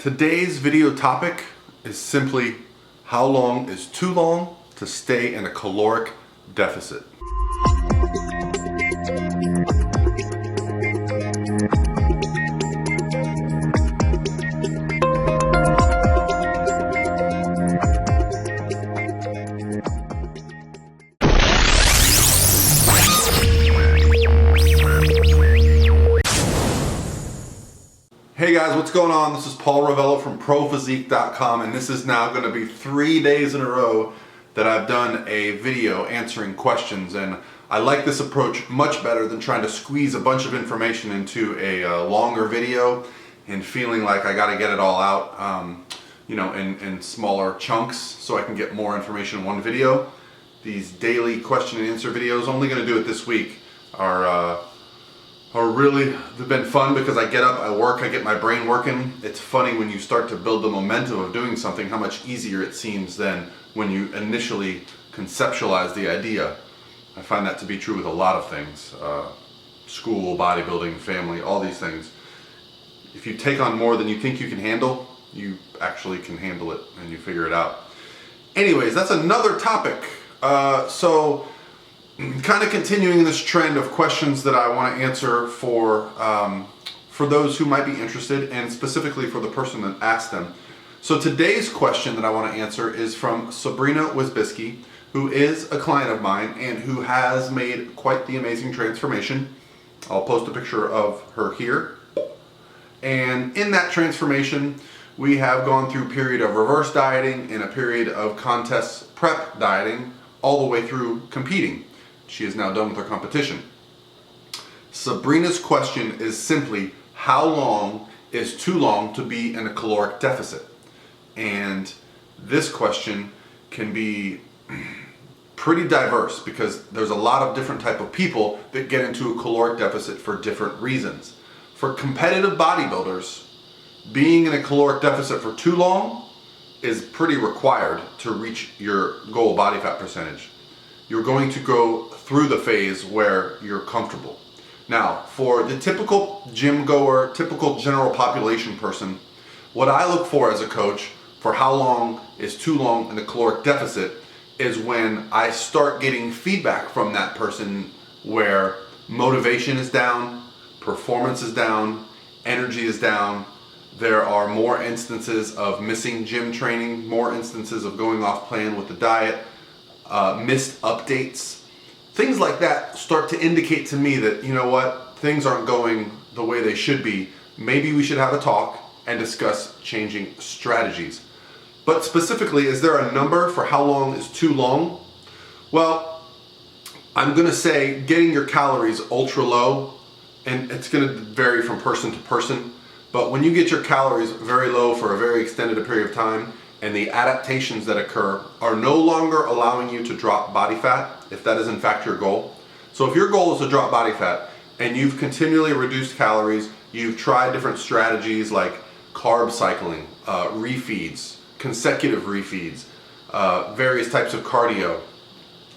Today's video topic is simply how long is too long to stay in a caloric deficit. Hey guys, what's going on? This is Paul Ravello from ProPhysique.com, and this is now going to be 3 days in a row that I've done a video answering questions, and I like this approach much better than trying to squeeze a bunch of information into a longer video and feeling like I got to get it all out in smaller chunks so I can get more information in one video. These daily question and answer videos, only going to do it this week, they've been fun because I get up, I work, I get my brain working. It's funny when you start to build the momentum of doing something, how much easier it seems than when you initially conceptualize the idea. I find that to be true with a lot of things. School, bodybuilding, family, all these things. If you take on more than you think you can handle, you actually can handle it and you figure it out. Anyways, that's another topic. Kind of continuing this trend of questions that I want to answer for those who might be interested, and specifically for the person that asked them. So today's question that I want to answer is from Sabrina Wisbiski, who is a client of mine and who has made quite the amazing transformation. I'll post a picture of her here. And in that transformation, we have gone through a period of reverse dieting and a period of contest prep dieting, all the way through competing. She is now done with her competition. Sabrina's question is simply, how long is too long to be in a caloric deficit? And this question can be pretty diverse because there's a lot of different type of people that get into a caloric deficit for different reasons. For competitive bodybuilders, being in a caloric deficit for too long is pretty required to reach your goal body fat percentage. You're going to go through the phase where you're comfortable. Now, for the typical gym goer, typical general population person, what I look for as a coach for how long is too long in the caloric deficit is when I start getting feedback from that person where motivation is down, performance is down, energy is down. There are more instances of missing gym training, more instances of going off plan with the diet, missed updates. Things like that start to indicate to me that, you know what, things aren't going the way they should be. Maybe we should have a talk and discuss changing strategies. But specifically, is there a number for how long is too long? Well, I'm going to say getting your calories ultra low, and it's going to vary from person to person, but when you get your calories very low for a very extended period of time, and the adaptations that occur are no longer allowing you to drop body fat, if that is in fact your goal. So if your goal is to drop body fat and you've continually reduced calories, you've tried different strategies like carb cycling, refeeds, consecutive refeeds, various types of cardio.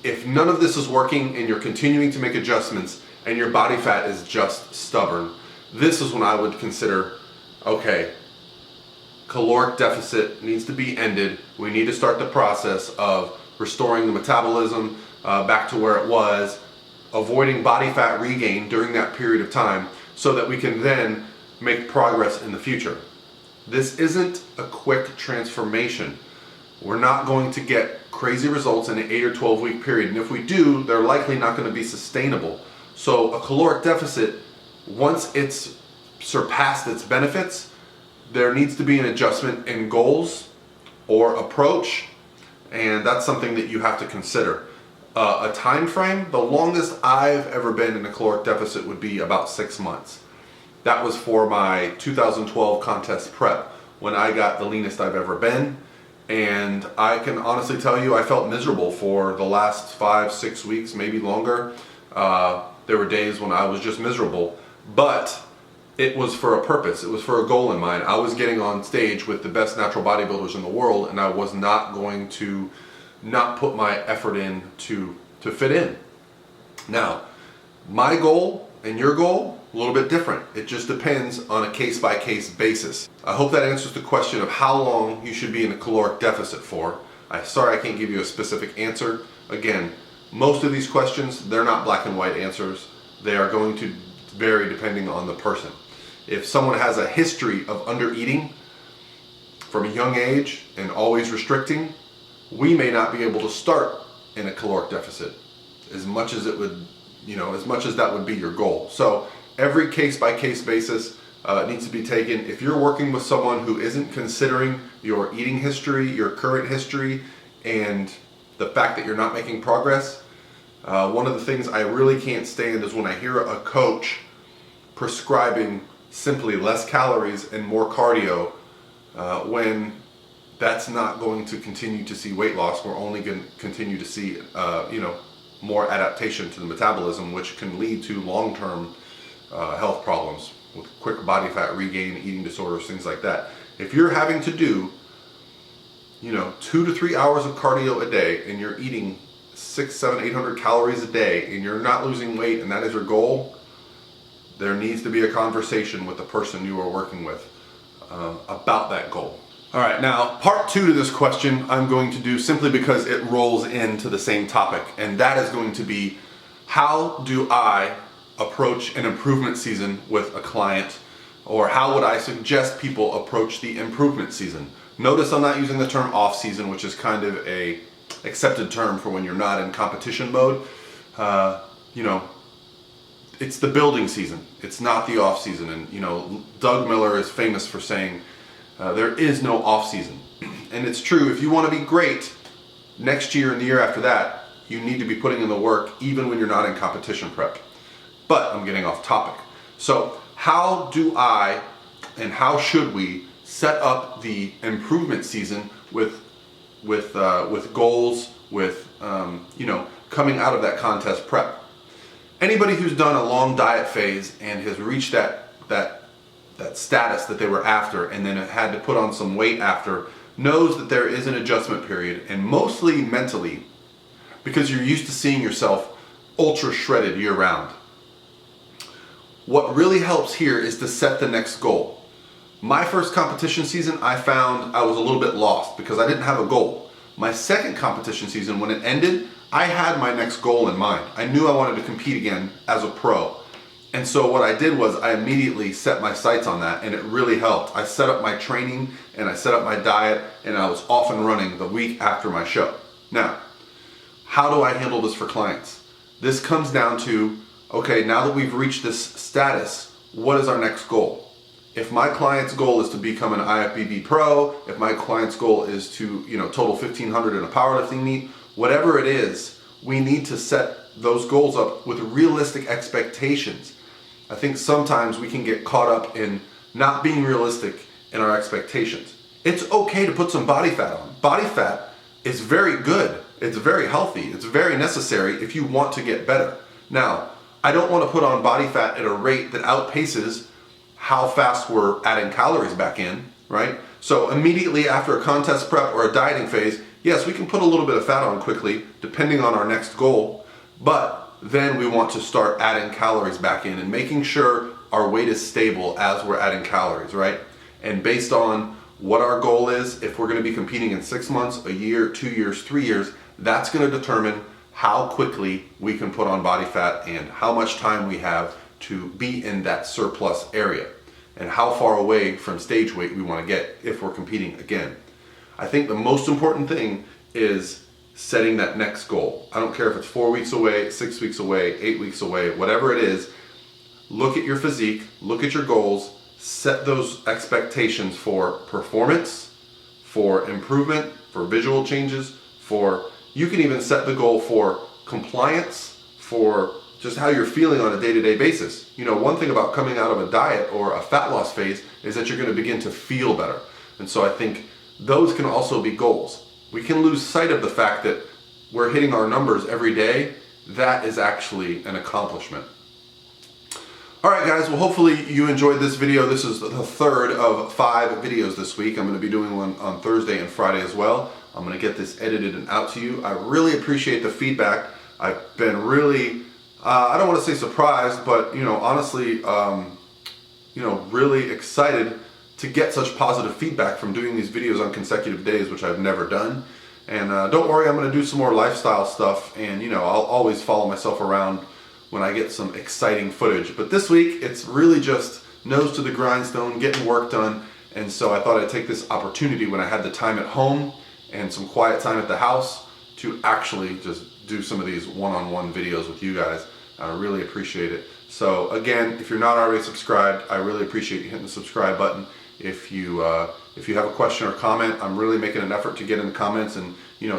If none of this is working and you're continuing to make adjustments and your body fat is just stubborn, this is when I would consider, okay, caloric deficit needs to be ended. We need to start the process of restoring the metabolism back to where it was, avoiding body fat regain during that period of time so that we can then make progress in the future. This isn't a quick transformation. We're not going to get crazy results in an 8 or 12 week period, and if we do, they're likely not going to be sustainable. So a caloric deficit, once it's surpassed its benefits, there needs to be an adjustment in goals or approach, and that's something that you have to consider. A time frame, the longest I've ever been in a caloric deficit would be about 6 months. That was for my 2012 contest prep, when I got the leanest I've ever been, and I can honestly tell you I felt miserable for the last 5-6 weeks, maybe longer. There were days when I was just miserable, but it was for a purpose. It was for a goal in mind. I was getting on stage with the best natural bodybuilders in the world, and I was not going to not put my effort in to fit in. Now, my goal and your goal a little bit different. It just depends on a case-by-case basis. I hope that answers the question of how long you should be in a caloric deficit for. Sorry I can't give you a specific answer. Again, most of these questions, they're not black and white answers. They are going to vary depending on the person. If someone has a history of under-eating from a young age and always restricting, we may not be able to start in a caloric deficit as much as it would, as much as that would be your goal. So every case-by-case basis needs to be taken. If you're working with someone who isn't considering your eating history, your current history, and the fact that you're not making progress, one of the things I really can't stand is when I hear a coach prescribing simply less calories and more cardio when that's not going to continue to see weight loss. We're only going to continue to see, more adaptation to the metabolism, which can lead to long-term health problems with quick body fat regain, eating disorders, things like that. If you're having to do, 2 to 3 hours of cardio a day and you're eating 600, 700, 800 calories a day and you're not losing weight and that is your goal, there needs to be a conversation with the person you are working with about that goal. All right, now part 2 to this question I'm going to do simply because it rolls into the same topic, and that is going to be, how do I approach an improvement season with a client, or how would I suggest people approach the improvement season? Notice I'm not using the term off season, which is kind of a accepted term for when you're not in competition mode. It's the building season. It's not the off season. And Doug Miller is famous for saying there is no off season. And it's true. If you want to be great next year and the year after that, you need to be putting in the work even when you're not in competition prep. But I'm getting off topic. So how do I and how should we set up the improvement season with goals, with coming out of that contest prep? Anybody who's done a long diet phase and has reached that status that they were after and then had to put on some weight after knows that there is an adjustment period, and mostly mentally, because you're used to seeing yourself ultra shredded year round. What really helps here is to set the next goal. My first competition season, I found I was a little bit lost because I didn't have a goal. My second competition season, when it ended, I had my next goal in mind. I knew I wanted to compete again as a pro. And so what I did was I immediately set my sights on that, and it really helped. I set up my training and I set up my diet, and I was off and running the week after my show. Now, how do I handle this for clients? This comes down to, okay, now that we've reached this status, what is our next goal? If my client's goal is to become an IFBB pro, if my client's goal is to, total 1,500 in a powerlifting meet, whatever it is, we need to set those goals up with realistic expectations. I think sometimes we can get caught up in not being realistic in our expectations. It's okay to put some body fat on. Body fat is very good. It's very healthy. It's very necessary if you want to get better. Now, I don't want to put on body fat at a rate that outpaces how fast we're adding calories back in, right? So immediately after a contest prep or a dieting phase, yes, we can put a little bit of fat on quickly, depending on our next goal, but then we want to start adding calories back in and making sure our weight is stable as we're adding calories, right? And based on what our goal is, if we're gonna be competing in 6 months, a year, 2 years, 3 years, that's gonna determine how quickly we can put on body fat and how much time we have to be in that surplus area and how far away from stage weight we wanna get if we're competing again. I think the most important thing is setting that next goal. I don't care if it's 4 weeks away, 6 weeks away, 8 weeks away, whatever it is. Look at your physique, look at your goals, set those expectations for performance, for improvement, for visual changes, you can even set the goal for compliance, for just how you're feeling on a day-to-day basis. One thing about coming out of a diet or a fat loss phase is that you're gonna begin to feel better. And so I think those can also be goals. We can lose sight of the fact that we're hitting our numbers every day. That is actually an accomplishment. All right, guys, well, hopefully you enjoyed this video. This is the third of 5 videos this week. I'm gonna be doing one on Thursday and Friday as well. I'm gonna get this edited and out to you. I really appreciate the feedback. I've been really I don't want to say surprised, but honestly, really excited to get such positive feedback from doing these videos on consecutive days, which I've never done. And don't worry, I'm going to do some more lifestyle stuff, and I'll always follow myself around when I get some exciting footage. But this week, it's really just nose to the grindstone, getting work done. And so I thought I'd take this opportunity when I had the time at home and some quiet time at the house to actually just do some of these one-on-one videos with you guys. I really appreciate it. So again, if you're not already subscribed, I really appreciate you hitting the subscribe button. If you have a question or comment, I'm really making an effort to get in the comments and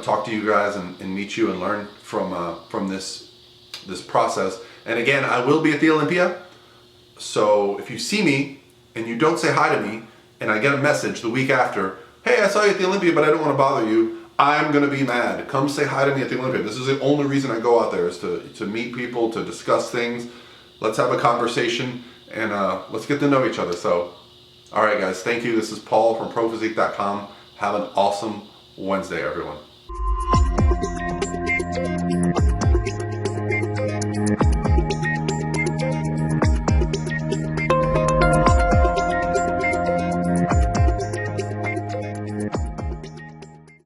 talk to you guys and meet you and learn from this process. And again, I will be at the Olympia. So if you see me and you don't say hi to me, and I get a message the week after, hey, I saw you at the Olympia, but I don't want to bother you, I'm going to be mad. Come say hi to me at the Olympia. This is the only reason I go out there, is to meet people, to discuss things. Let's have a conversation, and let's get to know each other. So, all right, guys, thank you. This is Paul from ProPhysique.com. Have an awesome Wednesday, everyone.